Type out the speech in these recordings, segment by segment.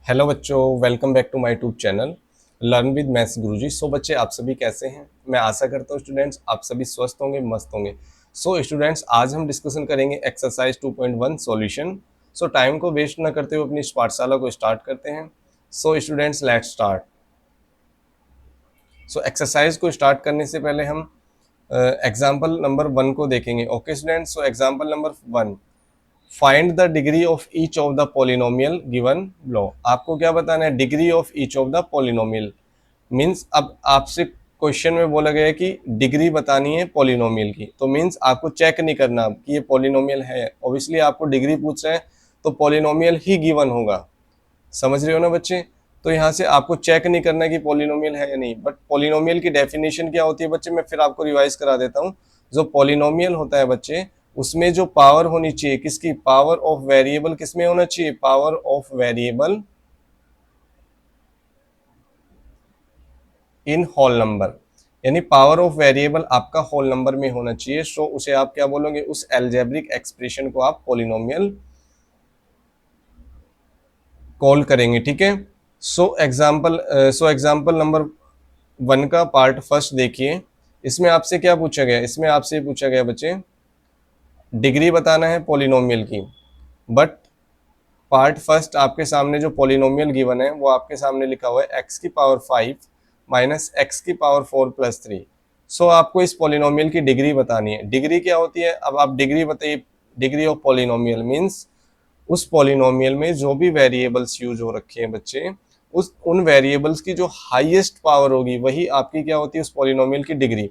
Hello बच्चों, welcome back to my YouTube channel learn with maths Guruji. So बच्चे, आप सभी कैसे हैं? मैं आशा करता हूँ स्टूडेंट्स आप सभी स्वस्थ होंगे, मस्त होंगे। सो स्टूडेंट्स, आज हम डिस्कशन करेंगे एक्सरसाइज 2.1 सॉल्यूशन। सो टाइम को वेस्ट ना करते हुए अपनी इस पाठशाला को स्टार्ट करते हैं। So students, let's start. So exercise को स्टार्ट करने से पहले हम एग्जाम्पल नंबर 1 को देखेंगे। Okay students, so example number 1, find the degree of each of the polynomial given below. आपको क्या बताना है? Degree of each of the polynomial. Means अब आपसे क्वेश्चन में बोला गया है कि डिग्री बतानी है पॉलिनोमियल की, तो मीन्स आपको चेक नहीं करना कि ये पॉलिनोमियल है। ऑब्वियसली आपको डिग्री पूछ रहे हैं तो पॉलिनोमियल ही गिवन होगा। समझ रहे हो ना बच्चे? तो यहाँ से आपको चेक नहीं करना है कि पॉलिनोमियल है या नहीं। बट पॉलिनोमियल की डेफिनेशन क्या होती है बच्चे, मैं फिर आपको रिवाइज करा देता हूँ। जो पॉलिनोमियल होता है बच्चे, उसमें जो पावर होनी चाहिए किसकी? पावर ऑफ वेरिएबल किसमें होना चाहिए? Power of variable in whole number, यानी पावर ऑफ वेरिएबल आपका होल नंबर में होना चाहिए। सो उसे आप क्या बोलोगे? उस एल्जेब्रिक एक्सप्रेशन को आप पॉलिनोमियल कॉल करेंगे। ठीक है। सो एग्जाम्पल नंबर 1 का पार्ट फर्स्ट देखिए। इसमें आपसे क्या पूछा गया? इसमें आपसे पूछा गया बच्चे, डिग्री बताना है पॉलिनोमियल की। बट पार्ट फर्स्ट आपके सामने जो पॉलिनोमियल गिवन है वो आपके सामने लिखा हुआ है एक्स की पावर 5 माइनस एक्स की पावर 4 प्लस 3। सो आपको इस पॉलिनोमियल की डिग्री बतानी है। डिग्री क्या होती है? अब आप डिग्री बताइए। डिग्री ऑफ पॉलिनोमियल मीन्स उस पॉलिनोमियल में जो भी वेरिएबल्स यूज हो रखे हैं बच्चे, उस उन वेरिएबल्स की जो हाईएस्ट पावर होगी वही आपकी क्या होती है? उस पॉलिनोमियल की डिग्री।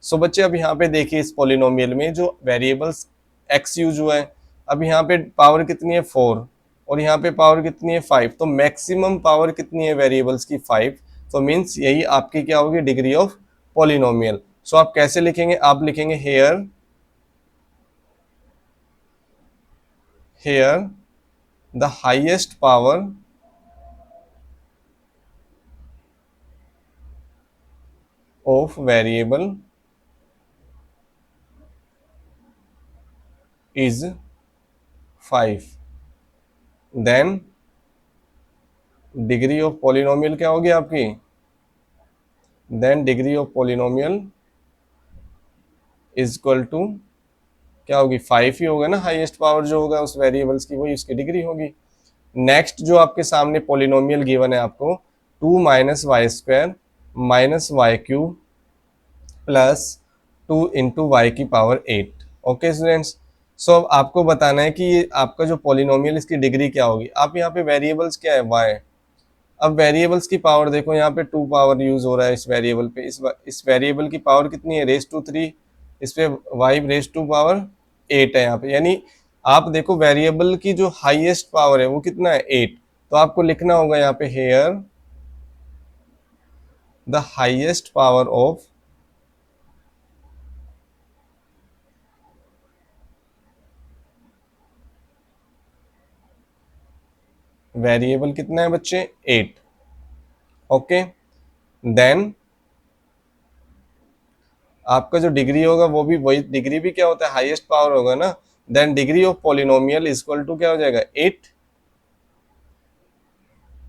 सो बच्चे, अब यहाँ पे देखिए, इस पॉलिनोमियल में जो वेरिएबल्स एक्स यूज हुआ है, अब यहाँ पे पावर कितनी है? 4, और यहाँ पे पावर कितनी है? 5। तो मैक्सिमम पावर कितनी है वेरिएबल्स की? 5। तो मीन्स यही आपकी क्या होगी? Degree of polynomial. सो आप कैसे लिखेंगे? आप लिखेंगे here here the highest power of variable is 5, then degree of polynomial क्या होगी आपकी? Then degree of polynomial is equal to क्या होगी? 5 ही होगा ना। हाईएस्ट पावर जो होगा उस वेरिएबल्स की वही उसकी डिग्री होगी। नेक्स्ट जो आपके सामने पॉलिनोमियल गिवन है आपको, 2 minus Y square minus Y cube plus 2 into Y की पावर 8। ओके स्टूडेंट्स, सो अब आपको बताना है कि ये आपका जो पॉलिनोमियल इसकी डिग्री क्या होगी। आप यहाँ पे वेरिएबल्स क्या है? वाई। अब वेरिएबल्स की पावर देखो, यहाँ पे 2 पावर यूज हो रहा है इस वेरिएबल पे। इस वेरिएबल की पावर कितनी है? Raise to 3। इस पे वाई रेस टू पावर 8 है यहाँ पे। यानी आप देखो वेरिएबल की जो हाईएस्ट पावर है वो कितना है? 8। तो आपको लिखना होगा यहाँ पे here the highest power of variable कितना है बच्चे? 8। ओके, देन आपका जो डिग्री होगा वो भी वही डिग्री भी क्या होता है? हाईएस्ट पावर होगा ना। Then degree of polynomial is equal to क्या हो जाएगा? 8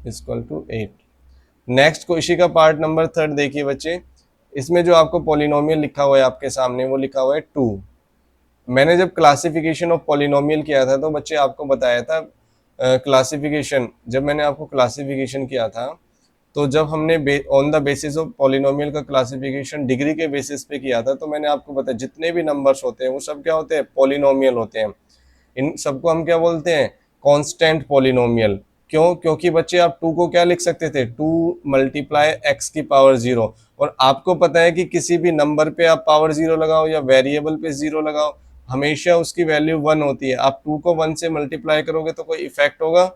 इज इक्वल टू 8। नेक्स्ट को इसी का पार्ट नंबर 3 देखिए बच्चे। इसमें जो आपको पॉलिनोमियल लिखा हुआ है आपके सामने वो लिखा हुआ है 2। मैंने जब क्लासिफिकेशन ऑफ पॉलिनोमियल किया था तो बच्चे आपको बताया था क्लासिफिकेशन, जब मैंने आपको क्लासिफिकेशन किया था तो जब हमने on the basis of polynomial का क्लासिफिकेशन डिग्री के बेसिस पे किया था तो मैंने आपको बताया जितने भी नंबर्स होते हैं वो सब क्या होते हैं? पॉलिनोमियल होते हैं। इन सबको हम क्या बोलते हैं? Constant polynomial. क्यों? क्योंकि बच्चे आप 2 को क्या लिख सकते थे? 2 मल्टीप्लाई एक्स की पावर 0। और आपको पता है कि किसी भी नंबर पे आप पावर 0 लगाओ या वेरिएबल पे 0 लगाओ, हमेशा उसकी वैल्यू 1 होती है। आप 2 को 1 से मल्टीप्लाई करोगे तो कोई इफेक्ट होगा?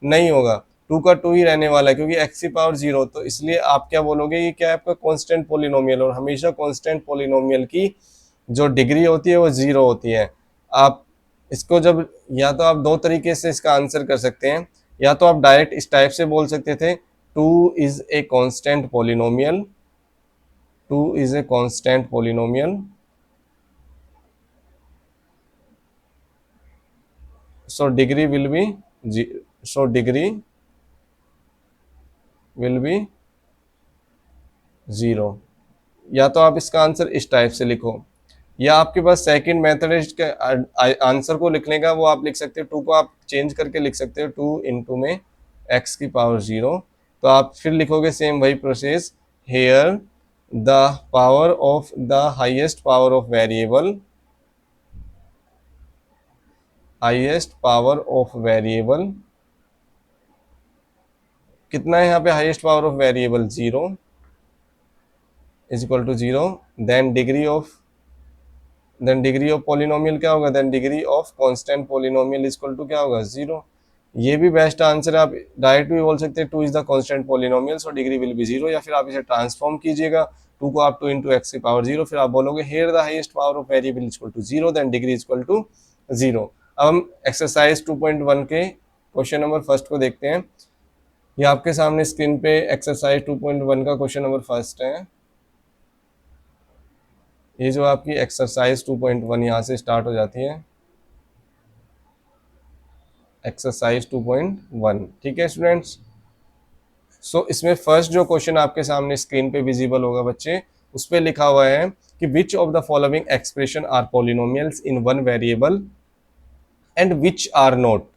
नहीं होगा। 2 का 2 ही रहने वाला है क्योंकि एक्स की पावर 0। तो इसलिए आप क्या बोलोगे? ये क्या है आपका? Constant polynomial. और हमेशा कांस्टेंट पॉलिनोमियल की जो डिग्री होती है वो 0 होती है। आप इसको जब, या तो आप दो तरीके से इसका आंसर कर सकते हैं। या तो आप डायरेक्ट इस टाइप से बोल सकते थे, 2 is a constant polynomial, 2 is a constant polynomial, so degree will be, so degree will be 0। या तो आप इसका आंसर इस टाइप से लिखो, या आपके पास सेकंड मेथड है इसके आंसर को लिखने का, वो आप लिख सकते हो, 2 को आप चेंज करके लिख सकते हो 2 इंटू में x की पावर 0। तो आप फिर लिखोगे सेम वही process, here the power of the highest power of variable, highest power of variable कितना है यहाँ पे, highest power of variable 0 is equal to 0। Then degree of polynomial क्या होगा, then degree of constant polynomial is equal to क्या होगा, 0। ये भी बेस्ट आंसर है, आप डायरेक्ट भी बोल सकते हैं 2 is the constant polynomial so degree will be 0, या फिर आप इसे ट्रांसफॉर्म कीजिएगा 2 को आप 2 इंटू एक्स की पावर 0, फिर आप बोलोगे here the highest power of variable is equal to 0 then degree is equal to 0। अब हम एक्सरसाइज 2.1 के क्वेश्चन नंबर फर्स्ट को देखते हैं। ये आपके सामने स्क्रीन पे एक्सरसाइज 2.1 का क्वेश्चन नंबर फर्स्ट है। ये जो आपकी एक्सरसाइज 2.1 यहाँ से स्टार्ट हो जाती है, एक्सरसाइज 2.1। ठीक है स्टूडेंट्स, सो इसमें फर्स्ट जो क्वेश्चन आपके सामने स्क्रीन पे विजिबल होगा बच्चे, उस पे लिखा हुआ है कि which of the following expression are polynomials in one variable and which are not.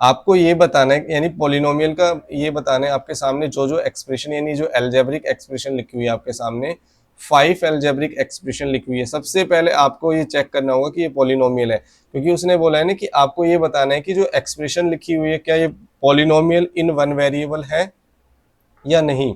आपको ये बताना है, यानी पॉलिनोमियल का ये बताना है आपके सामने जो जो एक्सप्रेशन, यानी जो एल्जेब्रिक एक्सप्रेशन लिखी हुई है आपके सामने, 5 एल्जेब्रिक एक्सप्रेशन लिखी हुई है। सबसे पहले आपको ये चेक करना होगा कि ये पॉलिनोमियल है, क्योंकि उसने बोला है ना कि आपको ये बताना है कि जो एक्सप्रेशन लिखी हुई है क्या ये पॉलिनोमियल इन वन वेरिएबल है या नहीं।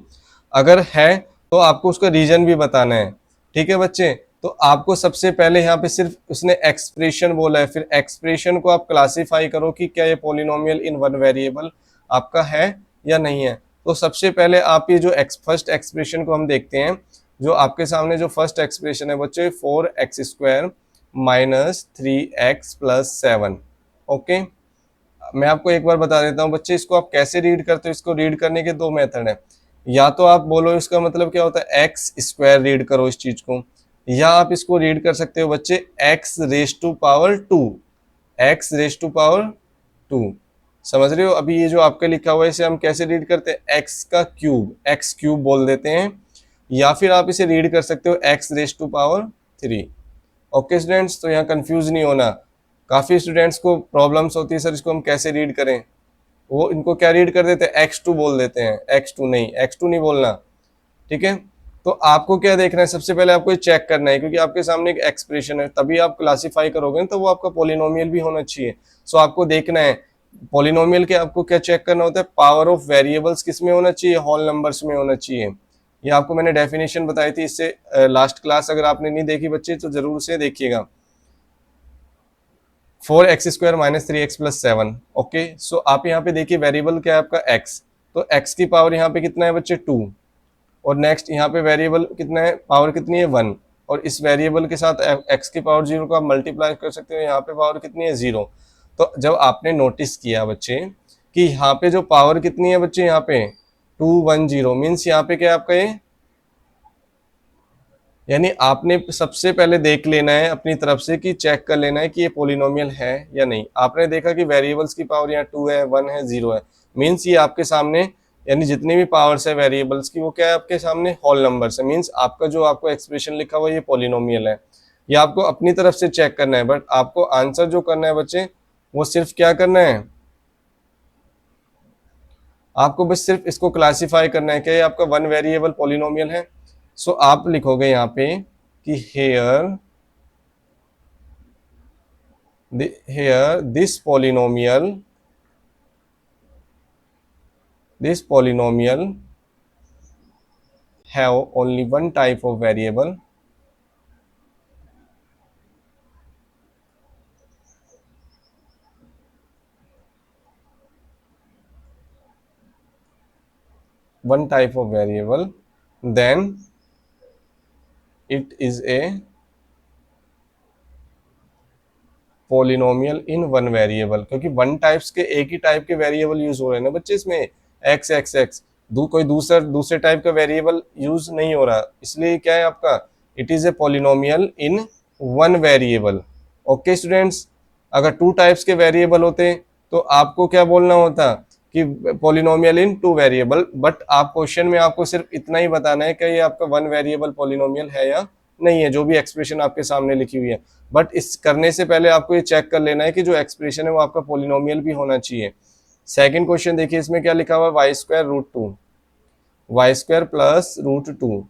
अगर है तो आपको उसका रीजन भी बताना है। ठीक है बच्चे, तो आपको सबसे पहले यहाँ पे सिर्फ उसने एक्सप्रेशन बोला है, फिर एक्सप्रेशन को आप क्लासिफाई करो कि क्या ये पॉलिनोमियल इन वन वेरिएबल आपका है या नहीं है। तो सबसे पहले आप ये जो फर्स्ट एक्सप्रेशन को हम देखते हैं, जो आपके सामने जो फर्स्ट एक्सप्रेशन है बच्चे 4x² minus 3x plus 7। Okay, मैं आपको एक बार बता देता हूँ बच्चे, इसको आप कैसे रीड करते हो। इसको रीड करने के 2 मेथड है, या तो आप बोलो इसका मतलब क्या होता है x² रीड करो इस चीज को, या आप इसको रीड कर सकते हो बच्चे x raise to power 2, x raise to power 2। समझ रहे हो, अभी ये जो आपका लिखा हुआ है इसे हम कैसे रीड करते हैं, x का क्यूब, x क्यूब बोल देते हैं, या फिर आप इसे रीड कर सकते हो x raise to power 3। Okay students, तो यहाँ कंफ्यूज नहीं होना। काफी स्टूडेंट्स को प्रॉब्लम्स होती है सर इसको हम कैसे रीड करें, वो इनको क्या रीड कर देते हैं, x2 बोल देते हैं, x2 नहीं, x2 नहीं बोलना। ठीक है, तो आपको क्या देखना है, सबसे पहले आपको ये चेक करना है, क्योंकि आपके सामने एक एक्सप्रेशन है, तभी आप क्लासिफाई करोगे तो वो आपका पॉलिनोमियल भी होना चाहिए। सो आपको देखना है पॉलिनोमियल के, आपको क्या चेक करना होता है, पावर ऑफ वेरिएबल्स किस में होना चाहिए, होल नंबर्स में होना चाहिए। ये आपको मैंने डेफिनेशन बताई थी इससे लास्ट क्लास, अगर आपने नहीं देखी बच्चे तो जरूर से देखिएगा। 4x² minus 3x plus 7। Okay, सो आप यहाँ पे देखिए वेरिएबल क्या है आपका x, तो x की पावर यहाँ पे कितना है बच्चे 2, और नेक्स्ट यहाँ पे वेरिएबल कितना है, पावर कितनी है 1, और इस वेरिएबल के साथ x की पावर 0 को आप मल्टीप्लाई कर सकते हो, यहाँ पे पावर कितनी है 0। तो जब आपने नोटिस किया बच्चे कि यहाँ पे जो पावर कितनी है बच्चे, यहाँ पे 210 मीन्स यहाँ पे क्या है आपका ये, यानी आपने सबसे पहले देख लेना है अपनी तरफ से कि चेक कर लेना है कि ये पॉलिनोमियल है या नहीं। आपने देखा कि वेरिएबल्स की पावर यहाँ 2 है, 1 है, 0 है, मीन्स ये आपके सामने, यानी जितनी भी पावर्स है वेरिएबल्स की वो क्या है आपके सामने, होल नंबर्स है, मीन्स आपका जो आपको एक्सप्रेशन लिखा हुआ ये पॉलिनोमियल है। ये आपको अपनी तरफ से चेक करना है, बट आपको आंसर जो करना है बच्चे वो सिर्फ क्या करना है, आपको बस सिर्फ इसको क्लासीफाई करना है, क्या ये आपका वन वेरिएबल पॉलिनोमियल है। सो आप लिखोगे यहाँ पे कि hair this polynomial have only one type of variable, then it is a polynomial in one variable, क्योंकि वन टाइप्स के एक ही टाइप के वेरिएबल यूज हो रहे हैं ना बच्चे इसमें, एक्स एक्स एक्स, कोई दूसरे टाइप का वेरिएबल यूज नहीं हो रहा, इसलिए क्या है आपका, it is a polynomial in one variable. Okay students, अगर 2 टाइप्स के वेरिएबल होते तो आपको क्या बोलना होता कि polynomial in two variable, but आप क्वेश्चन में आपको सिर्फ इतना ही बताना है कि ये आपका वन वेरिएबल पॉलिनोमियल है या नहीं है, जो भी एक्सप्रेशन आपके सामने लिखी हुई है। बट इस करने से पहले आपको ये चेक कर लेना है कि जो एक्सप्रेशन है वो आपका पॉलिनोमियल भी होना चाहिए। सेकंड क्वेश्चन देखिए, इसमें क्या लिखा हुआ है, Y square root two, Y square plus root two.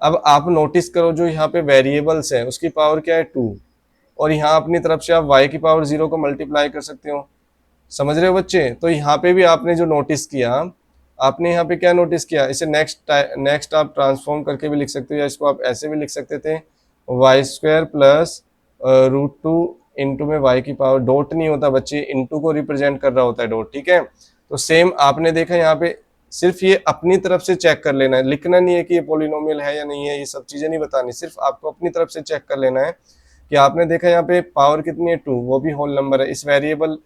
अब आप नोटिस करो जो यहाँ पे वेरिएबल्स है उसकी पावर क्या है 2, और यहाँ अपनी तरफ से आप y की पावर 0 को मल्टीप्लाई कर सकते हो। समझ रहे हो बच्चे? तो यहाँ पे भी आपने जो नोटिस किया, आपने यहाँ पे क्या नोटिस किया, इसे नेक्स्ट आप ट्रांसफॉर्म करके भी लिख सकते हो, या इसको आप ऐसे भी लिख सकते थे, Y square plus root two into में y की पावर, डॉट नहीं होता बच्चे, इंटू को रिप्रेजेंट कर रहा होता है डॉट, ठीक है। तो सेम आपने देखा यहाँ पे, सिर्फ ये अपनी तरफ से चेक कर लेना है, लिखना नहीं है कि ये पॉलिनोमियल है या नहीं है, ये सब चीजें नहीं बतानी, सिर्फ आपको अपनी तरफ से चेक कर लेना है कि आपने देखा यहाँ पे पावर कितनी है 2, वो भी होल नंबर है, इस वेरिएबल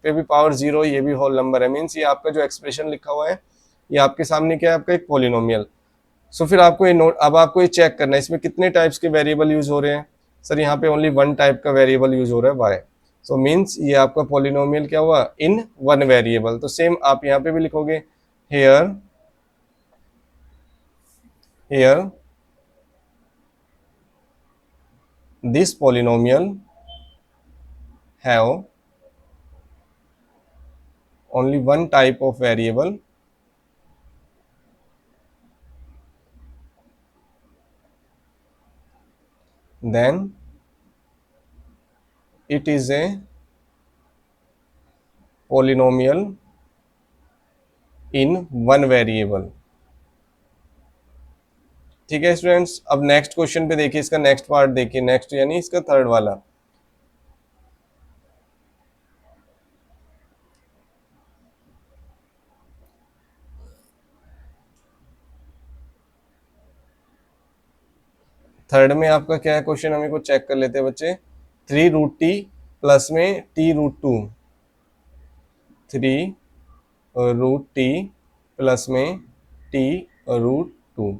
पे भी पावर 0, ये भी होल नंबर है, मीन्स ये आपका जो एक्सप्रेशन लिखा हुआ है ये आपके सामने क्या है, आपका एक पॉलिनोमियल। सो फिर आपको ये नोट, अब आपको ये चेक करना है इसमें कितने टाइप्स के वेरिएबल यूज हो रहे हैं। सर यहाँ पे ओनली वन टाइप का वेरिएबल यूज हो रहा है वाई, सो मीन्स ये आपका पॉलिनोमियल क्या हुआ, इन वन वेरिएबल। तो सेम आप यहाँ पे भी लिखोगे, hair this polynomial have only one type of variable, then it is a polynomial in one variable। ठीक है स्टूडेंट्स, अब नेक्स्ट क्वेश्चन पे देखिए, इसका नेक्स्ट पार्ट देखिए, नेक्स्ट यानी इसका थर्ड वाला। थर्ड में आपका क्या है क्वेश्चन, हमें को चेक कर लेते हैं बच्चे। 3 रूट टी प्लस में T root two, 3 root T plus में टी रूट टू।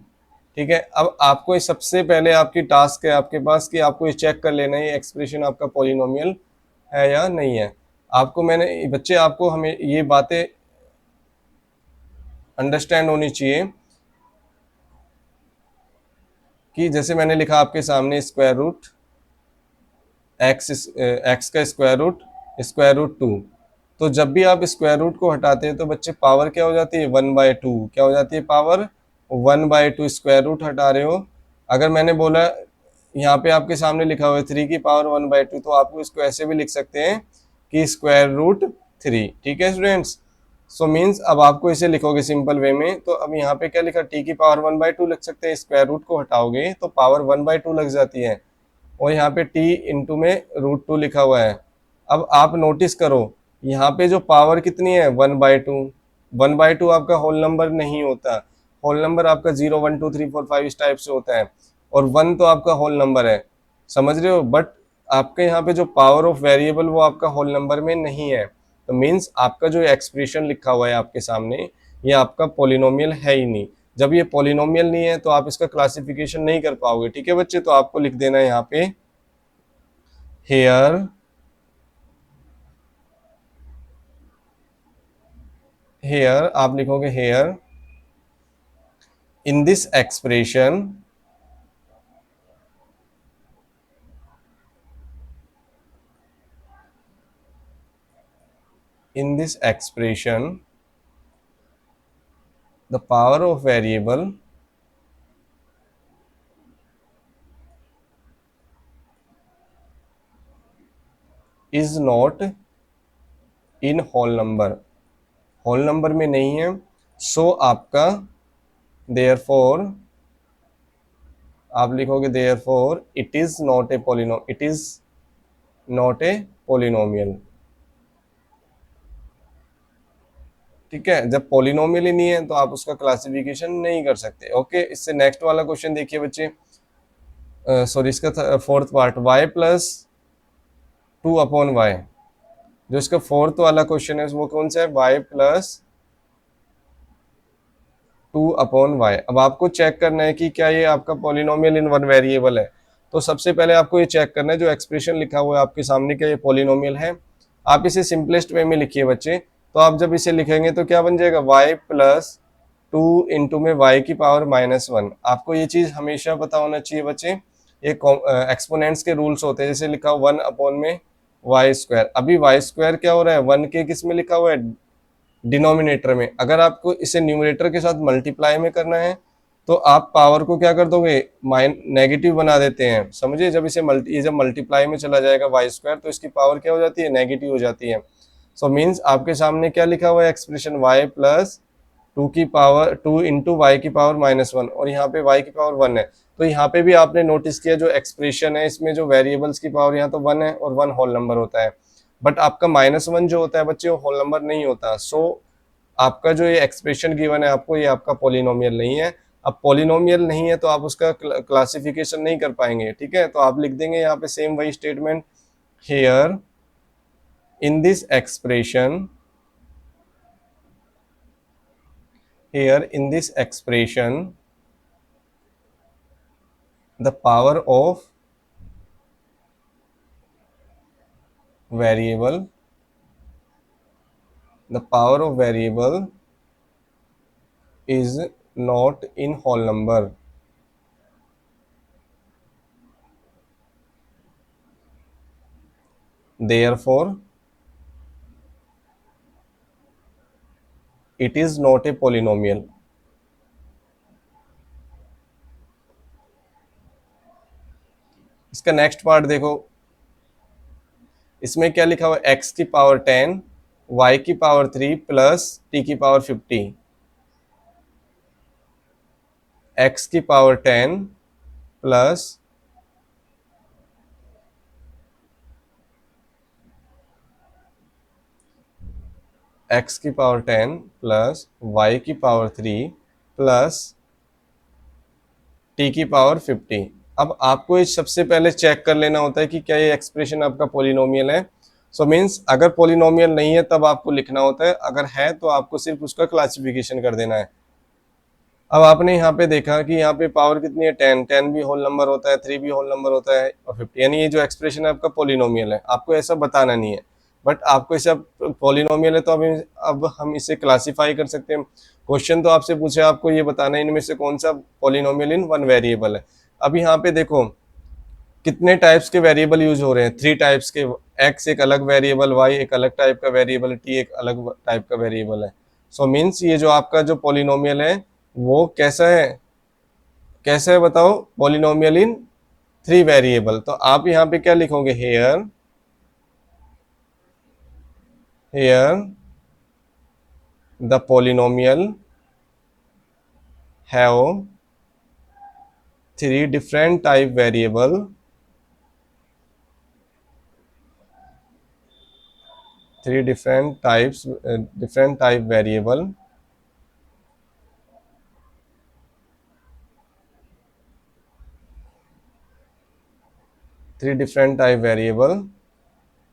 ठीक है, अब आपको सबसे पहले आपकी टास्क है आपके पास कि आपको ये चेक कर लेना है ये एक्सप्रेशन आपका पॉलिनोमियल है या नहीं है। आपको मैंने बच्चे, आपको हमें ये बातें अंडरस्टैंड होनी चाहिए कि जैसे मैंने लिखा आपके सामने स्क्वायर रूट एक्स का स्क्वायर रूट टू, तो जब भी आप स्क्वायर रूट को हटाते हैं तो बच्चे पावर क्या हो जाती है, 1/2। क्या हो जाती है, पावर 1/2। स्क्वायर रूट हटा रहे हो, अगर मैंने बोला यहाँ पे आपके सामने लिखा हुआ है 3 की पावर 1/2, तो आपको इसको ऐसे भी लिख सकते हैं कि स्क्वायर रूट 3। ठीक है स्टूडेंट्स, सो मीन्स अब आपको इसे लिखोगे सिंपल वे में, तो अब यहाँ पे क्या लिखा, टी की पावर 1/2 लिख सकते हैं, स्क्वायर रूट को हटाओगे तो पावर 1/2 लग जाती है, और यहाँ पे टी इंटू में रूट 2 लिखा हुआ है। अब आप नोटिस करो यहाँ पे जो पावर कितनी है, 1/2। 1/2 आपका होल नंबर नहीं होता, होल नंबर आपका 0 1 2 3 4 5 इस टाइप से होता है, और 1 तो आपका होल नंबर है, समझ रहे हो। बट आपके यहाँ पे जो पावर ऑफ वेरिएबल वो आपका होल नंबर में नहीं है, तो मीन्स आपका जो एक्सप्रेशन लिखा हुआ है आपके सामने ये आपका पॉलिनोमियल है ही नहीं। जब ये पॉलिनोमियल नहीं है तो आप इसका क्लासिफिकेशन नहीं कर पाओगे। ठीक है बच्चे, तो आपको लिख देना है यहाँ पे, हेयर आप लिखोगे here in this expression the power of variable is not in whole number, whole number में नहीं है। सो आपका therefore आप लिखोगे therefore it is not a polynomial। ठीक है, जब पॉलिनोमियल ही नहीं है तो आप उसका क्लासिफिकेशन नहीं कर सकते। ओके, इससे नेक्स्ट वाला क्वेश्चन देखिए बच्चे, सॉरी इसका fourth part, y plus 2/y। जो इसका फोर्थ वाला क्वेश्चन है वो कौन सा है, y प्लस 2/y। अब आपको चेक करना है कि क्या ये आपका पॉलिनोमियल इन वन वेरिएबल है। तो सबसे पहले आपको ये चेक करना है जो एक्सप्रेशन लिखा हुआ है आपके सामने क्या ये पॉलिनोमियल है। आप इसे सिंपलेस्ट वे में लिखिए बच्चे, तो आप जब इसे लिखेंगे तो क्या बन जाएगा, y प्लस 2 इंटू में y की पावर -1। आपको ये चीज हमेशा पता होना चाहिए बच्चे, ये एक्सपोनेंट्स के रूल्स होते हैं। जैसे लिखा 1 अपॉन में वाई स्क्वायर, अभी वाई स्क्वायर क्या हो रहा है, 1 के किस में लिखा हुआ है, डिनोमिनेटर में। अगर आपको इसे न्यूमरेटर के साथ मल्टीप्लाई में करना है तो आप पावर को क्या कर दोगे, नेगेटिव बना देते हैं, समझिए। जब इसे ये जब मल्टीप्लाई में चला जाएगा वाई स्क्वायर तो इसकी पावर क्या हो जाती है, नेगेटिव हो जाती है। सो मीन्स आपके सामने क्या लिखा हुआ है एक्सप्रेशन, y प्लस 2 की पावर 2 इंटू वाई की पावर -1, और यहाँ पे y की पावर 1 है। तो यहाँ पे भी आपने नोटिस किया जो एक्सप्रेशन है इसमें जो वेरिएबल्स की पावर यहाँ तो 1 है और 1 होल नंबर होता है, बट आपका -1 जो होता है बच्चे वो होल नंबर नहीं होता। सो आपका जो ये एक्सप्रेशन गिवन है आपको, ये आपका पॉलिनोमियल नहीं है। अब पॉलिनोमियल नहीं है तो आप उसका क्लासिफिकेशन नहीं कर पाएंगे, ठीक है। तो आप लिख देंगे यहाँ पे सेम वही statement, hair in this expression, here in this expression the power of variable, the power of variable is not in whole number, therefore it is not a polynomial। इसका नेक्स्ट पार्ट देखो, इसमें क्या लिखा हुआ है, x की power 10 y की power 3 plus t की पावर 50। x की पावर 10 प्लस x की पावर 10 प्लस y की पावर 3 प्लस t की पावर 50। अब आपको ये सबसे पहले चेक कर लेना होता है कि क्या ये एक्सप्रेशन आपका पॉलिनोमियल है। सो मीन्स अगर पॉलिनोमियल नहीं है तब आपको लिखना होता है, अगर है तो आपको सिर्फ उसका क्लासिफिकेशन कर देना है। अब आपने यहाँ पे देखा कि यहाँ पे पावर कितनी है, 10, 10 भी होल नंबर होता है, 3 भी होल नंबर होता है और 50, यानी ये जो एक्सप्रेशन है आपका पॉलिनोमियल है। आपको ऐसा बताना नहीं है, बट आपको इसे पॉलिनोमियल है तो अब हम इसे क्लासीफाई कर सकते हैं। क्वेश्चन तो आपसे पूछे, आपको ये बताना है इनमें से कौन सा पॉलिनोमियल इन वन वेरिएबल है। अब यहाँ पे देखो कितने टाइप्स के वेरिएबल यूज हो रहे हैं, 3 टाइप्स के, x एक अलग वेरिएबल, y एक अलग टाइप का वेरिएबल, t एक अलग टाइप का वेरिएबल है। सो मीन्स ये जो आपका जो पॉलिनोमियल है वो कैसा है, कैसा है बताओ, पॉलिनोमियल इन 3 वेरिएबल। तो आप यहाँ पे क्या लिखोगे, here the polynomial have 3 different type variable, 3 different types, different type variable, 3 different type variable।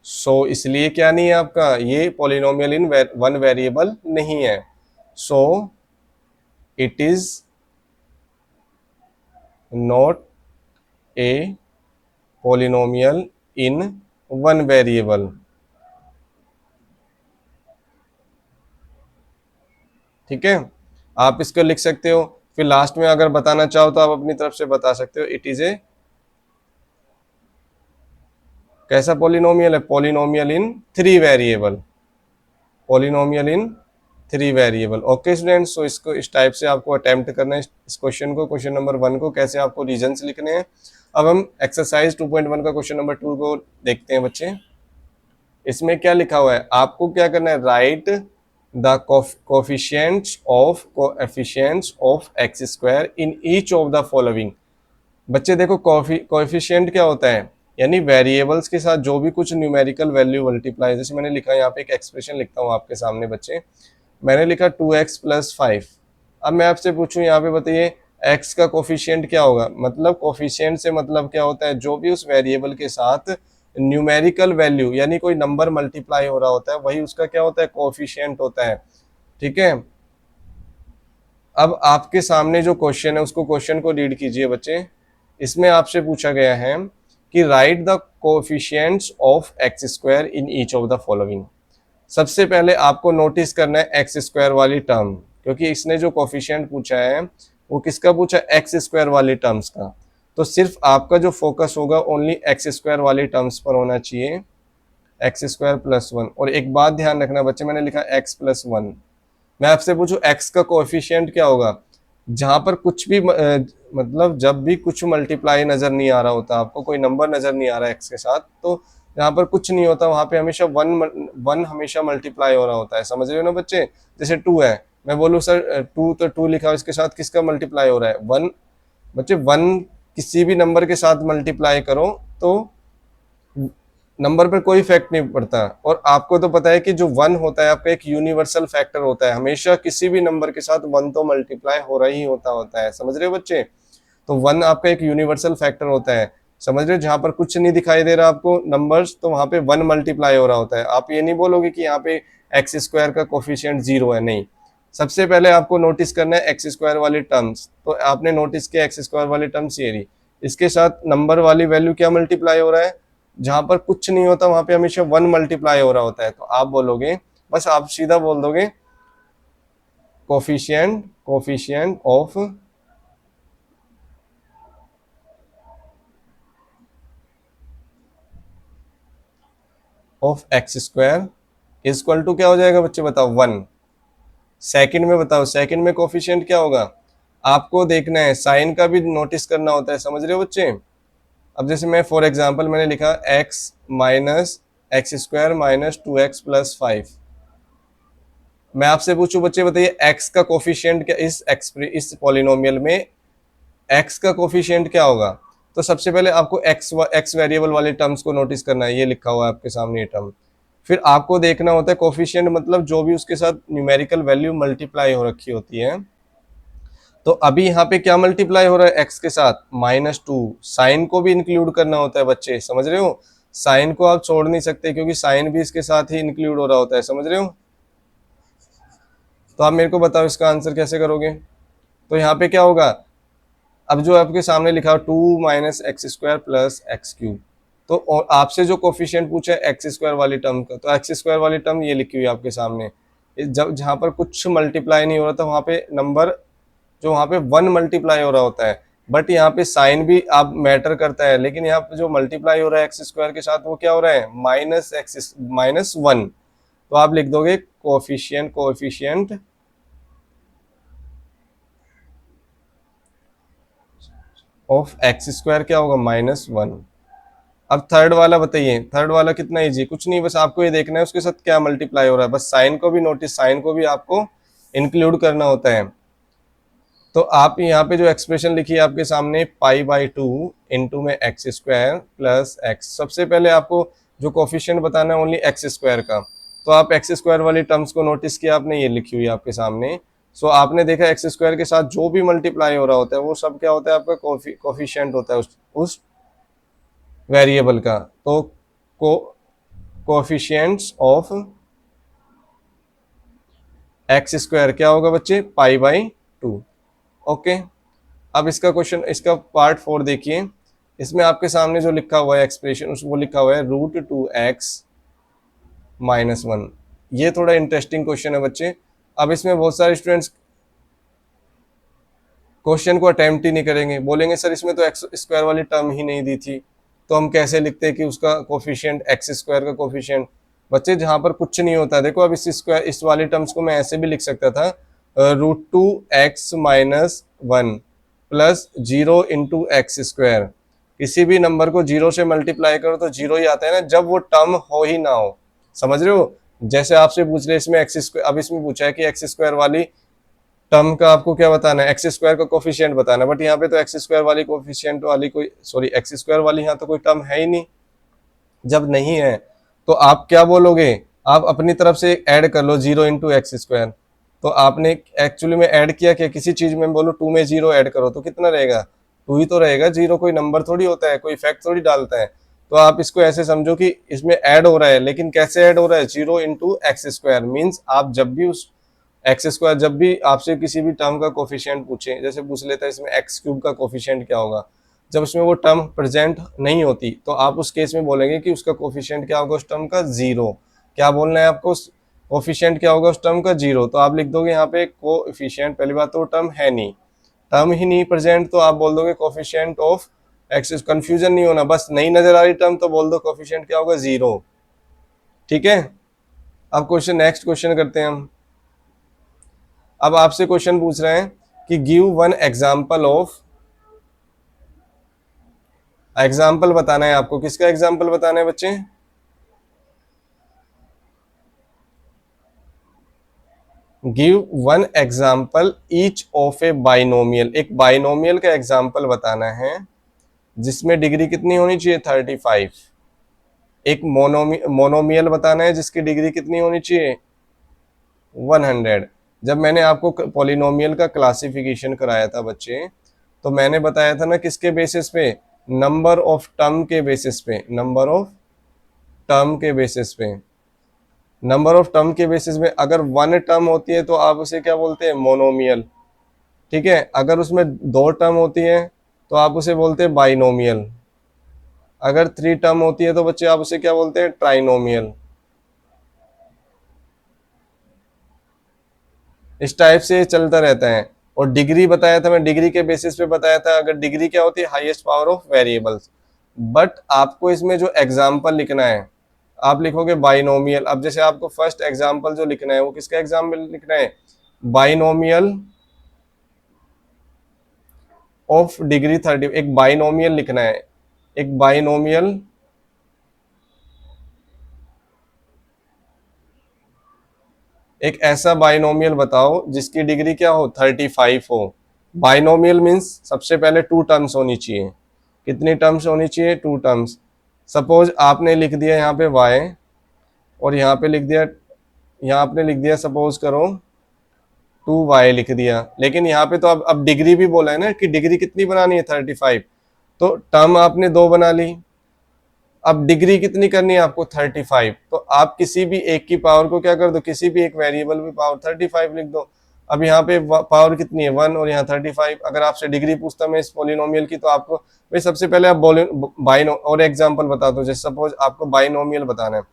सो इसलिए क्या नहीं है आपका, ये पॉलिनोमियल इन वन वेरिएबल नहीं है। So it is not a polynomial in one variable, ठीक है। आप इसको लिख सकते हो, फिर लास्ट में अगर बताना चाहो तो आप अपनी तरफ से बता सकते हो, इट इज ए कैसा पॉलिनोमियल है, polynomial in 3 variable, polynomial in 3 variable. Okay students, so इसको इस टाइप से आपको अटेम्प्ट करना है इस क्वेश्चन को, क्वेश्चन नंबर 1 को कैसे आपको रीजंस लिखने हैं। अब हम एक्सरसाइज 2.1 का क्वेश्चन नंबर 2 को देखते हैं बच्चे। इसमें क्या लिखा हुआ है, आपको क्या करना है, right the coefficients of X square in each of the following. बच्चे देखो कोएफिशिएंट क्या होता है, यानी वेरिएबल्स के साथ जो भी कुछ न्यूमेरिकल वैल्यू मल्टीप्लाई, जैसे मैंने लिखा यहाँ पे एक एक्सप्रेशन लिखता हूँ आपके सामने बच्चे, मैंने लिखा 2x + 5। अब मैं आपसे पूछूं यहाँ पे बताइए x का कोफिशिएंट क्या होगा, मतलब कोफिशिएंट से मतलब क्या होता है, जो भी उस वेरिएबल के साथ न्यूमेरिकल वैल्यू यानी कोई नंबर मल्टीप्लाई हो रहा होता है वही उसका क्या होता है, कोफिशिएंट होता है, ठीक है। अब आपके सामने जो क्वेश्चन है उसको क्वेश्चन को रीड कीजिए बच्चे। इसमें आपसे पूछा गया है कि right the coefficients of X square in each of the following. सबसे पहले आपको नोटिस करना है एक्स स्क्वायर वाली टर्म, क्योंकि इसने जो कोफिशिएंट पूछा है वो किसका पूछा, एक्स स्क्वायर वाली टर्म्स का। तो सिर्फ आपका जो फोकस होगा ओनली एक्स स्क्वायर वाली टर्म्स पर होना चाहिए, एक्स स्क्वायर प्लस वन। और एक बात ध्यान रखना बच्चे, मैंने लिखा एक्स प्लस वन, मैं आपसे पूछूं एक्स का कोएफिशिएंट क्या होगा, जहां पर कुछ भी मतलब जब भी कुछ मल्टीप्लाई नजर नहीं आ रहा होता, आपको कोई नंबर नजर नहीं आ रहा एक्स के साथ, तो जहां पर कुछ नहीं होता वहां पे हमेशा वन हमेशा मल्टीप्लाई हो रहा होता है, समझ रहे हो ना बच्चे। जैसे टू है, मैं बोलूँ सर टू, तो टू लिखा हो, इसके साथ किसका मल्टीप्लाई हो रहा है, वन। बच्चे वन किसी भी नंबर के साथ मल्टीप्लाई करो तो नंबर पर कोई इफेक्ट नहीं पड़ता। और आपको तो पता है कि जो वन होता है आपका एक यूनिवर्सल फैक्टर होता है, हमेशा किसी भी नंबर के साथ वन तो मल्टीप्लाई हो रहा ही होता है, समझ रहे हो बच्चे। तो वन आपका एक यूनिवर्सल फैक्टर होता है, समझ रहे हो, जहां पर कुछ नहीं दिखाई दे रहा आपको नंबर्स, तो वहां पे वन मल्टीप्लाई हो रहा होता है। आप ये नहीं बोलोगे कि यहाँ पे एक्स स्क्वायर का कोफिशिएंट जीरो है, नहीं। सबसे पहले आपको नोटिस करना है एक्स स्क्वायर वाली टर्म्स, तो आपने नोटिस किया एक्स स्क्वायर वाली टर्म्स ये रही, इसके साथ नंबर वाली वैल्यू क्या मल्टीप्लाई हो रहा है, जहां पर कुछ नहीं होता वहां पे हमेशा वन मल्टीप्लाई हो रहा होता है। तो आप बोलोगे, बस आप सीधा बोल दोगे coefficient coefficient of X square is equal to क्या हो जाएगा बच्चे, बताओ, वन। सेकंड में बताओ, सेकंड में कोफिशिएंट क्या होगा, आपको देखना है, साइन का भी नोटिस करना होता है, समझ रहे हो बच्चे। अब जैसे मैं फॉर एग्जांपल मैंने लिखा x minus X square minus two x plus five. मैं आपसे पूछूं बच्चे, बताइए एक्स का कोफिशिएंट क्या, इस पॉलिनोमियल में एक्स का कोफिशिएंट क्या होगा। तो सबसे पहले आपको एक्स वेरिएबल वाले टर्म्स को नोटिस करना है, ये लिखा हुआ है आपके सामने ये टर्म। फिर आपको देखना होता है कोफिशिएंट मतलब जो भी उसके साथ न्यूमेरिकल वैल्यू मल्टीप्लाई हो रखी होती है। तो अभी यहाँ पे क्या मल्टीप्लाई हो रहा है एक्स के साथ, माइनस टू। साइन को भी इंक्लूड करना होता है बच्चे, समझ रहे हो, साइन को आप छोड़ नहीं सकते क्योंकि साइन भी इसके साथ ही इंक्लूड हो रहा होता है, समझ रहे हो। तो आप मेरे को बताओ इसका आंसर कैसे करोगे। तो यहाँ पे क्या होगा, अब जो आपके सामने लिखा हो two minus X square plus X cube, तो और आपसे जो कोफिशिएंट पूछा है एक्स स्क्वायर वाली टर्म का, तो एक्स स्क्वायर वाली टर्म ये लिखी हुई है आपके सामने। जब जहाँ पर कुछ मल्टीप्लाई नहीं हो रहा था वहाँ पे नंबर जो वहाँ पे वन मल्टीप्लाई हो रहा होता है, बट यहाँ पे साइन भी आप मैटर करता है, लेकिन यहाँ पे जो मल्टीप्लाई हो रहा है एक्स स्क्वायर के साथ वो क्या हो रहा है, माइनस एक्स माइनस वन। तो आप लिख दोगे coefficient coefficient of X square क्या होगा, माइनस वन। अब थर्ड वाला बताइए, थर्ड वाला कितना इजी, कुछ नहीं, बस आपको ये देखना है उसके साथ क्या मल्टीप्लाई हो रहा है, बस साइन को भी नोटिस, साइन को भी आपको इंक्लूड करना होता है। तो आप यहाँ पे जो एक्सप्रेशन लिखी है आपके सामने पाई बाई टू इंटू में एक्स स्क्वायर प्लस एक्स, सबसे पहले आपको जो कोफिशिएंट बताना है ओनली एक्स स्क्वायर का। तो आप एक्स स्क्वायर वाली टर्म्स को नोटिस किया आपने, ये लिखी हुई है आपके सामने। सो आपने देखा एक्स स्क्वायर के साथ जो भी मल्टीप्लाई हो रहा होता है वो सब क्या होता है, आपका कोफिशिएंट होता है उस वेरिएबल का। तो कोफिशिएंट्स ऑफ एक्स स्क्वायर क्या होगा बच्चे, पाई बाई टू। ओके, अब इसका क्वेश्चन, इसका पार्ट फोर देखिए। इसमें आपके सामने जो लिखा हुआ है एक्सप्रेशन, वो लिखा हुआ है root two X minus one. ये थोड़ा इंटरेस्टिंग क्वेश्चन है बच्चे। अब इसमें बहुत सारे स्टूडेंट्स क्वेश्चन को अटेम्प्ट ही नहीं करेंगे, बोलेंगे सर इसमें तो एक्स स्क्वायर वाली टर्म ही नहीं दी थी, तो हम कैसे लिखते हैं कि उसका कोफिशिएंट एक्स स्क्वायर का कोफिशिएंट। बच्चे जहां पर कुछ नहीं होता, देखो अब इस स्क्वायर इस वाली टर्म्स को मैं ऐसे भी लिख सकता था, root two X minus one plus zero into X square. किसी भी नंबर को जीरो से मल्टीप्लाई करो तो जीरो ही आता है ना, जब वो टर्म हो ही ना हो, समझ रहे हो। जैसे आपसे पूछ रहे इसमें एक्स स्क्वायर, अब इसमें पूछा है कि एक्स स्क्वायर वाली टर्म का आपको क्या बताना है, एक्स स्क्वायर का कोफिशिएंट बताना है, बट यहाँ पे तो एक्स स्क्वायर वाली कोफिशिएंट वाली कोई, सॉरी, एक्स स्क्वायर वाली यहाँ तो कोई टर्म है ही नहीं। जब नहीं है तो आप क्या बोलोगे, आप अपनी तरफ से ऐड कर लो जीरो इंटू एक्स स्क्वायर। तो आपने एक्चुअली में ऐड किया क्या, किसी चीज में बोलो टू में जीरो ऐड करो तो कितना रहेगा, टू ही तो रहेगा, जीरो कोई नंबर थोड़ी होता है, कोई इफेक्ट थोड़ी डालता है। तो आप इसको ऐसे समझो कि इसमें ऐड हो रहा है, लेकिन कैसे ऐड हो रहा है, zero into X square. Means आप जब भी उस एक्स स्क्वायर, जब भी आपसे किसी भी टर्म का कोफिशिएंट पूछे, जैसे पूछ लेता है इसमें एक्स क्यूब का कोफिशिएंट क्या होगा, जब उसमें वो टर्म प्रेजेंट नहीं होती तो आप उस केस में बोलेंगे कि उसका कोफिशिएंट क्या होगा उस टर्म का, जीरो। क्या बोलना है आपको, कोफिशिएंट क्या होगा उस टर्म का 0, तो आप लिख दोगे यहाँ पे कोफिशिएंट, पहली बात तो टर्म है नहीं, टर्म ही नहीं प्रेजेंट, तो आप बोल दोगे कोफिशिएंट ऑफ एक्स। कंफ्यूजन नहीं होना, बस नहीं नजर आ रही टर्म तो बोल दो कोफिशिएंट क्या होगा 0। ठीक है, अब क्वेश्चन, नेक्स्ट क्वेश्चन करते हैं हम। अब आपसे क्वेश्चन पूछ रहे हैं कि give one example of, example बताना है आपको, किसका एग्जाम्पल बताना है बच्चे? Give one example each of A binomial, एक बाइनोमियल का एग्जाम्पल बताना है जिसमें डिग्री कितनी होनी चाहिए 35। एक मोनोमियल बताना है जिसकी डिग्री कितनी होनी चाहिए 100। जब मैंने आपको पॉलिनोमियल का क्लासिफिकेशन कराया था बच्चे, तो मैंने बताया था ना किसके बेसिस पे, नंबर ऑफ टर्म के बेसिस पे, नंबर ऑफ टर्म के बेसिस पे, नंबर ऑफ टर्म के बेसिस में अगर वन टर्म होती है तो आप उसे क्या बोलते हैं मोनोमियल। ठीक है, अगर उसमें दो टर्म होती है तो आप उसे बोलते हैं बाइनोमियल, अगर थ्री टर्म होती है तो बच्चे आप उसे क्या बोलते हैं ट्राइनोमियल। इस टाइप से चलता रहता है। और डिग्री बताया था मैं, डिग्री के बेसिस पे बताया था, अगर डिग्री क्या होती है highest power of variables. But आपको इसमें जो एग्जाम्पल लिखना है आप लिखोगे बाइनोमियल। अब जैसे आपको फर्स्ट एग्जाम्पल जो लिखना है वो किसका एग्जाम्पल लिखना है, बाइनोमियल ऑफ डिग्री 30, एक बाइनोमियल लिखना है, एक बाइनोमियल एक ऐसा बाइनोमियल बताओ जिसकी डिग्री क्या हो 35 हो। बाइनोमियल मीन्स सबसे पहले टू टर्म्स होनी चाहिए। कितनी टर्म्स होनी चाहिए, टू टर्म्स। सपोज आपने लिख दिया यहाँ पे y और यहाँ पे लिख दिया, यहाँ आपने लिख दिया सपोज करो 2y लिख दिया, लेकिन यहाँ पे तो अब डिग्री भी बोला है ना कि डिग्री कितनी बनानी है 35, तो टर्म आपने दो बना ली, अब डिग्री कितनी करनी है आपको 35, तो आप किसी भी एक की पावर को क्या कर दो, किसी भी एक वेरिएबल की पावर 35 लिख दो। अब यहाँ पे पावर कितनी है 1 और यहाँ 35। अगर आपसे डिग्री पूछता मैं इस पोलिनोमियल की तो आपको भाई सबसे पहले आप बाइनो और एग्जाम्पल बता दो। जैसे सपोज आपको बाइनोमियल बताना है,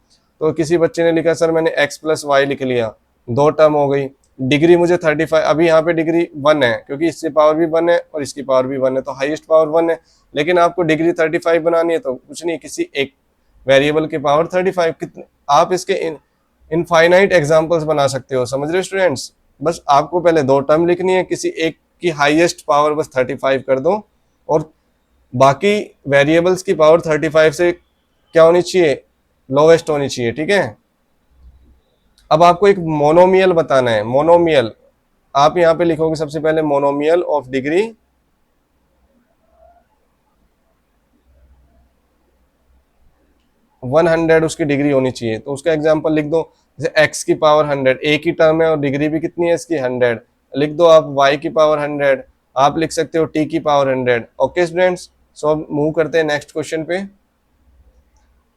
तो किसी बच्चे ने लिखा सर मैंने x प्लस वाई लिख लिया, दो टर्म हो गई, डिग्री मुझे 35, अभी यहाँ पे डिग्री 1 है क्योंकि इसकी पावर भी 1 है और इसकी पावर भी 1 है, तो हाईएस्ट पावर 1 है। लेकिन आपको डिग्री 35 बनानी है तो कुछ नहीं, किसी एक वेरिएबल की पावर 35, कितने आप इसके इनफाइनाइट एग्जांपल्स बना सकते हो। समझ रहे स्टूडेंट्स, बस आपको पहले दो टर्म लिखनी है, किसी एक की हाईएस्ट पावर बस 35 कर दो और बाकी वेरिएबल्स की पावर 35 से क्या होनी चाहिए, लोवेस्ट होनी चाहिए। ठीक है, अब आपको एक मोनोमियल बताना है। मोनोमियल आप यहाँ पे लिखोगे सबसे पहले मोनोमियल ऑफ डिग्री 100, उसकी डिग्री होनी चाहिए, तो उसका एग्जांपल लिख दो। जैसे x की पावर 100, एक ही टर्म है और डिग्री भी कितनी है इसकी 100, लिख दो आप y की पावर 100, आप लिख सकते हो t की पावर 100। ओके स्टूडेंट्स, सो अब मूव करते हैं नेक्स्ट क्वेश्चन पे।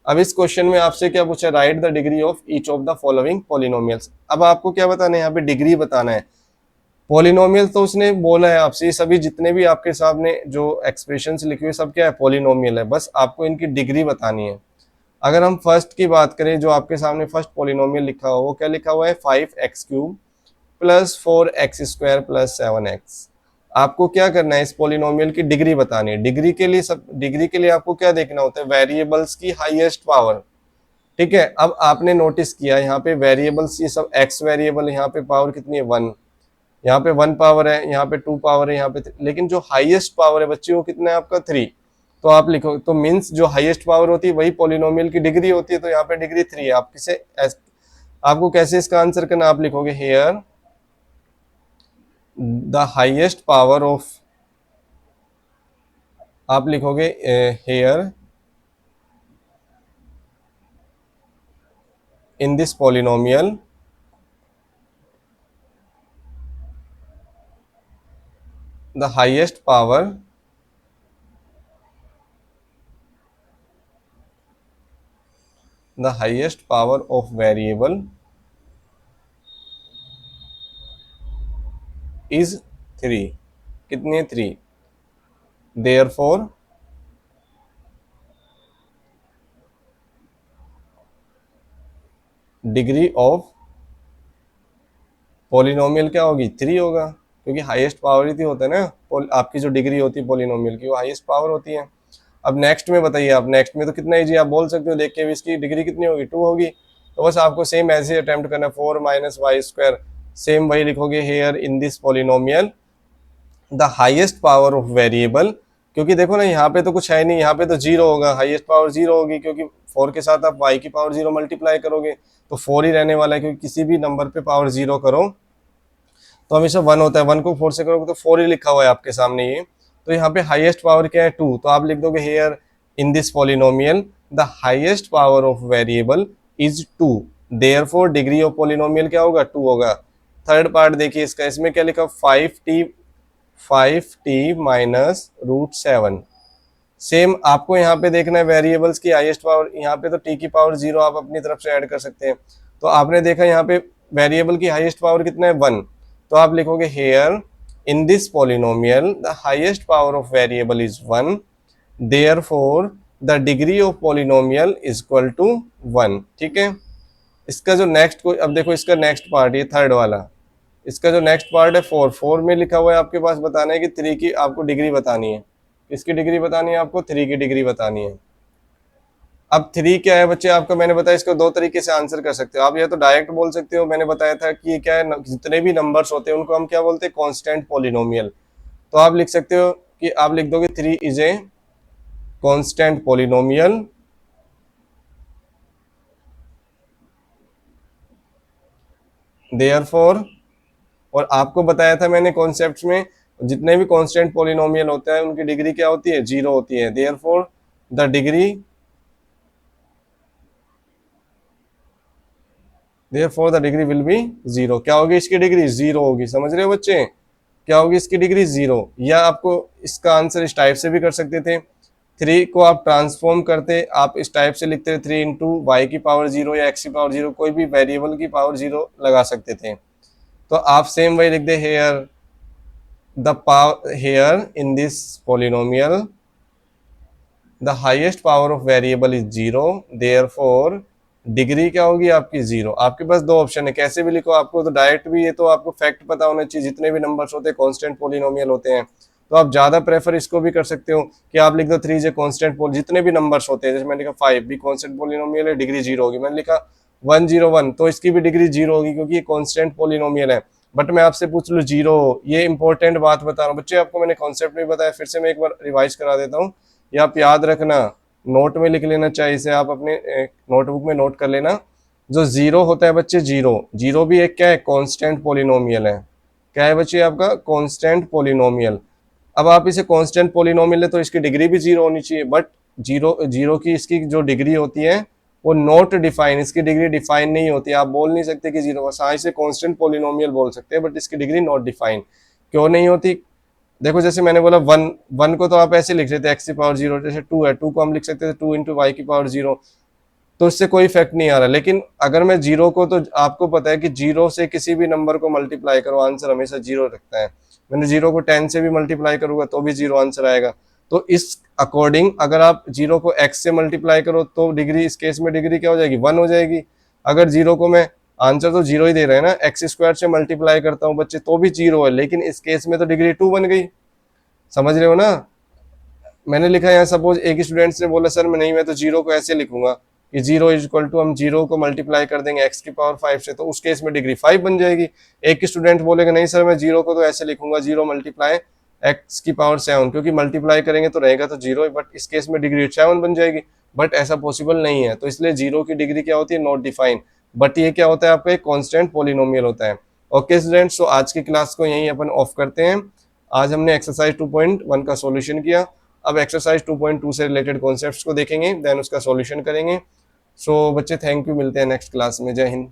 अब इस क्वेश्चन में आपसे क्या पूछा, right the degree of each of the following polynomials. अब आपको क्या बताना है, यहाँ पे डिग्री बताना है। पॉलिनोमियल तो उसने बोला है आपसे, सभी जितने भी आपके सामने जो एक्सप्रेशंस लिखी हुई सब क्या है, पॉलिनोमियल है, बस आपको इनकी डिग्री बतानी है। अगर हम फर्स्ट की बात करें, जो आपके सामने फर्स्ट पॉलिनोमियल लिखा हुआ वो क्या लिखा हुआ है 5x³ plus 4x² plus 7x। आपको क्या करना है, इस पॉलिनोमियल की डिग्री बतानी है। डिग्री के लिए आपको क्या देखना होता है, वेरिएबल्स की हाईएस्ट पावर। ठीक है, अब आपने नोटिस किया यहाँ पे वेरिएबल्स ये सब x वेरिएबल, यहाँ पे पावर कितनी है 1, यहाँ पे 1 पावर है, यहाँ पे 2 पावर है, यहाँ पे लेकिन जो हाईएस्ट पावर है बच्चे वो कितना है आपका 3। तो आप लिखो, तो मींस जो हाईएस्ट पावर होती है वही पॉलिनोमियल की डिग्री होती है, तो यहाँ पे डिग्री 3 है। आप किसे आपको कैसे इसका आंसर करना, आप लिखोगे here the highest power of, आप लिखोगे here in this polynomial the highest power of variable is 3। कितनी है 3, therefore डिग्री ऑफ पॉलिनोमियल क्या होगी 3 होगा, क्योंकि हाईएस्ट पावर ही तो होता है ना, आपकी जो डिग्री होती है पॉलिनोमियल की वो हाईएस्ट पावर होती है। अब नेक्स्ट में बताइए आप, नेक्स्ट में तो कितना इजी आप बोल सकते हो देख के भी, इसकी डिग्री कितनी होगी 2 होगी। तो बस आपको सेम ऐसे ही अटेम्प्ट करना है, 4 माइनस वाई स्क्वायर, सेम वही लिखोगे here in this polynomial the highest power of variable, क्योंकि देखो ना यहाँ पे तो कुछ है नहीं, यहाँ पे तो जीरो होगा, हाईएस्ट पावर जीरो होगी, क्योंकि 4 के साथ आप y की पावर जीरो मल्टीप्लाई करोगे तो 4 ही रहने वाला है, क्योंकि किसी भी नंबर पे पावर जीरो करो तो हमेशा 1 होता है, 1 को 4 से करोगे तो 4 ही लिखा हुआ है आपके सामने ये। तो यहाँ पे हाईएस्ट पावर क्या है 2, तो आप लिख दोगे hair in this polynomial the highest power of variable is 2, therefore degree of polynomial क्या होगा 2 होगा। थर्ड पार्ट देखिए इसका, इसमें क्या लिखा 5t माइनस रूट 7। सेम आपको यहाँ पे देखना है वेरिएबल्स की हाईएस्ट पावर, यहाँ पे तो t की पावर 0 आप अपनी तरफ से ऐड कर सकते हैं। तो आपने देखा यहाँ पे वेरिएबल की हाईएस्ट पावर कितना है 1, तो आप लिखोगे here in this polynomial the highest power of variable is 1, therefore the degree of polynomial is equal to 1। ठीक है, इसका जो नेक्स्ट को अब देखो, इसका नेक्स्ट पार्ट ये थर्ड वाला, इसका जो नेक्स्ट पार्ट है 4 में लिखा हुआ है आपके पास, बताना है कि 3 की आपको डिग्री बतानी है, इसकी डिग्री बतानी है आपको, 3 की डिग्री बतानी है। अब 3 क्या है बच्चे आपका, मैंने बताया इसको 2 तरीके से आंसर कर सकते हो आप, या तो डायरेक्ट बोल सकते हो, मैंने बताया था कि ये क्या है, जितने भी नंबर्स होते हैं उनको हम क्या बोलते हैं कांस्टेंट पॉलिनोमियल। तो आप लिख सकते हो कि आप लिख दोगे 3 is a constant polynomial therefore, और आपको बताया था मैंने कॉन्सेप्ट्स में, जितने भी कांस्टेंट पॉलिनोमियल होते हैं उनकी डिग्री क्या होती है 0 होती है, therefore the degree therefore the degree will be 0। क्या होगी इसकी डिग्री 0 होगी, समझ रहे हो बच्चे, क्या होगी इसकी डिग्री 0। या आपको इसका आंसर इस टाइप से भी कर सकते थे, 3 को आप ट्रांसफॉर्म करते, आप इस टाइप से लिखते 3 इंटू वाई की पावर 0 या एक्स की पावर 0, कोई भी वेरिएबल की पावर 0 लगा सकते थे। तो आप सेम वही लिख दे here the power here in this polynomial the highest power of variable is 0, therefore degree क्या होगी आपकी 0। आपके पास 2 ऑप्शन है, कैसे भी लिखो, आपको तो डायरेक्ट भी, ये तो आपको फैक्ट पता होना चाहिए, जितने भी नंबर्स होते हैं कांस्टेंट पॉलिनोमियल होते हैं। तो आप ज्यादा प्रेफर इसको भी कर सकते हो कि आप लिख दो 3 जे कांस्टेंट पोल, जितने भी नंबर्स होते हैं, जैसे मैंने लिखा 5 भी कांस्टेंट पॉलिनोमियल है, डिग्री 0 होगी। मैंने लिखा 101 तो इसकी भी डिग्री 0 होगी, क्योंकि ये कांस्टेंट पॉलिनोमियल है। बट मैं आपसे पूछ लूँ 0, ये इंपॉर्टेंट बात बता रहा हूँ बच्चे, आपको मैंने कॉन्सेप्ट नहीं बताया, फिर से मैं एक बार रिवाइज करा देता हूँ, ये आप याद रखना, नोट में लिख लेना चाहिए, इसे आप अपने नोटबुक में नोट कर लेना। जो 0 होता है बच्चे, 0 भी एक क्या है कांस्टेंट पॉलिनोमियल है। क्या है बच्चे आपका कांस्टेंट पॉलिनोमियल। अब आप इसे कांस्टेंट पॉलिनोमियल है तो इसकी डिग्री भी 0 होनी चाहिए, बट जीरो की इसकी जो डिग्री होती है वो नॉट डिफाइन, इसकी डिग्री डिफाइन नहीं होती, आप बोल नहीं सकते कि 0, बस हाँ इसे कांस्टेंट पॉलिनोमियल बोल सकते हैं, बट इसकी डिग्री नॉट डिफाइन। क्यों नहीं होती, देखो जैसे मैंने बोला 1 को तो आप ऐसे लिख रहे थे एक्स की पावर 0, जैसे 2 है, 2 को हम लिख सकते थे 2 इंटू वाई की पावर 0, तो इससे कोई इफेक्ट नहीं आ रहा। लेकिन अगर मैं 0 को, तो आपको पता है कि 0 से किसी भी नंबर को मल्टीप्लाई करो आंसर हमेशा 0 रखता है। मैंने 0 को 10 से भी मल्टीप्लाई करूंगा तो भी 0 आंसर आएगा। तो इस अकॉर्डिंग अगर आप 0 को x से मल्टीप्लाई करो तो डिग्री, इस केस में डिग्री क्या हो जाएगी 1 हो जाएगी। अगर 0 को मैं, आंसर तो 0 ही दे रहे हैं ना, एक्स स्क्वायर से मल्टीप्लाई करता हूँ बच्चे तो भी 0 है, लेकिन इस केस में तो डिग्री 2 बन गई, समझ रहे हो ना। मैंने लिखा यहाँ, सपोज एक स्टूडेंट ने बोला सर मैं नहीं, मैं तो 0 को ऐसे लिखूंगा कि 0 इज इक्वल टू, हम 0 को मल्टीप्लाई कर देंगे x की पावर 5 से, तो उस केस में डिग्री 5 बन जाएगी। एक स्टूडेंट बोलेगा नहीं सर मैं 0 को तो ऐसे लिखूंगा 0 मल्टीप्लाई x की पावर 7, क्योंकि मल्टीप्लाई करेंगे तो रहेगा तो 0, बट इस केस में डिग्री 7 बन जाएगी। बट ऐसा पॉसिबल नहीं है, तो इसलिए 0 की डिग्री क्या होती है नॉट डिफाइन, बट ये क्या होता है आपका एक कॉन्स्टेंट पॉलिनोमियल होता है। ओके स्टूडेंट्स, तो आज की क्लास को यहीं अपन ऑफ करते हैं। आज हमने एक्सरसाइज 2.1 का सॉल्यूशन किया, अब एक्सरसाइज 2.2 से रिलेटेड कॉन्सेप्ट्स को देखेंगे, देन उसका सॉल्यूशन करेंगे। सो बच्चे थैंक यू, मिलते हैं नेक्स्ट क्लास में, जय हिंद।